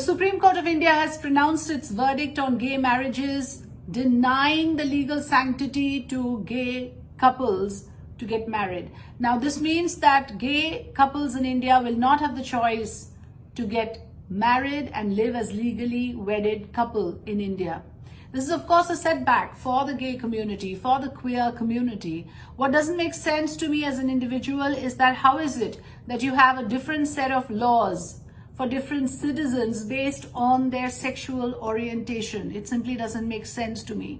Supreme Court of India has pronounced its verdict on gay marriages, denying the legal sanctity to gay couples to get married. Now, this means that gay couples in India will not have the choice to get married and live as legally wedded couple in India. This is, of course, a setback for the gay community, for the queer community. What doesn't make sense to me as an individual is that how is it that you have a different set of laws for different citizens based on their sexual orientation? It simply doesn't make sense to me.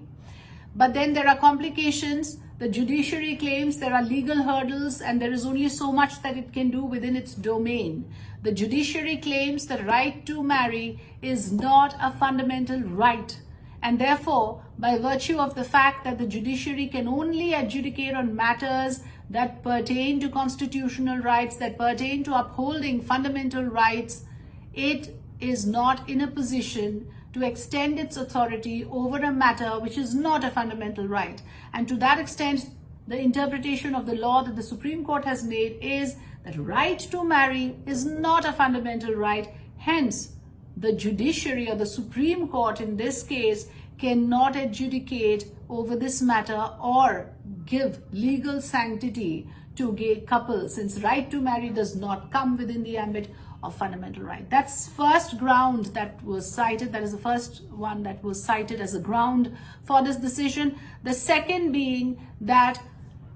But then there are complications. The judiciary claims there are legal hurdles and there is only so much that it can do within its domain. The judiciary claims the right to marry is not a fundamental right. And therefore, by virtue of the fact that the judiciary can only adjudicate on matters that pertain to constitutional rights, that pertain to upholding fundamental rights, it is not in a position to extend its authority over a matter which is not a fundamental right. And to that extent, the interpretation of the law that the Supreme Court has made is that right to marry is not a fundamental right. Hence, the judiciary or the Supreme Court in this case cannot adjudicate over this matter or give legal sanctity to gay couples, since right to marry does not come within the ambit of fundamental right. That's first ground that was cited. That is the first one that was cited as a ground for this decision. The second being that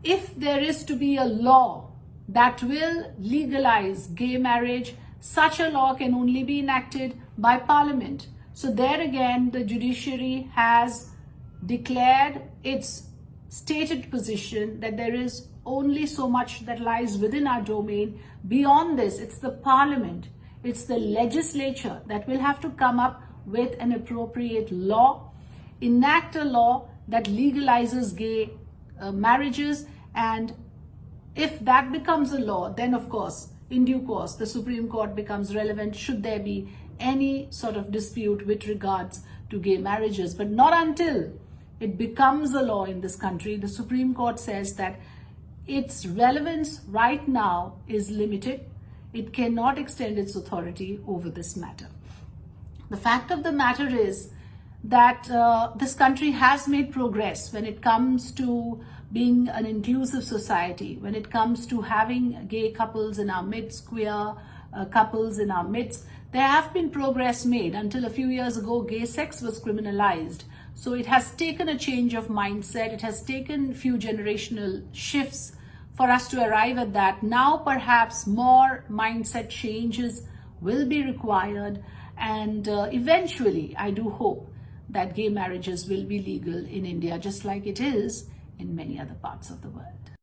if there is to be a law that will legalize gay marriage, such a law can only be enacted by Parliament. So there again, the judiciary has declared its stated position that there is only so much that lies within our domain. Beyond this, it's the Parliament, it's the legislature that will have to come up with an appropriate law, enact a law that legalizes gay marriages, and if that becomes a law, then of course, in due course, the Supreme Court becomes relevant should there be any sort of dispute with regards to gay marriages. But not until it becomes a law in this country. The Supreme Court says that its relevance right now is limited. It cannot extend its authority over this matter. The fact of the matter is that this country has made progress when it comes to being an inclusive society, when it comes to having gay couples in our midst, queer couples in our midst. There have been progress made. Until a few years ago, gay sex was criminalized. So it has taken a change of mindset. It has taken a few generational shifts for us to arrive at that. Now perhaps more mindset changes will be required, and eventually I do hope that gay marriages will be legal in India, just like it is in many other parts of the world.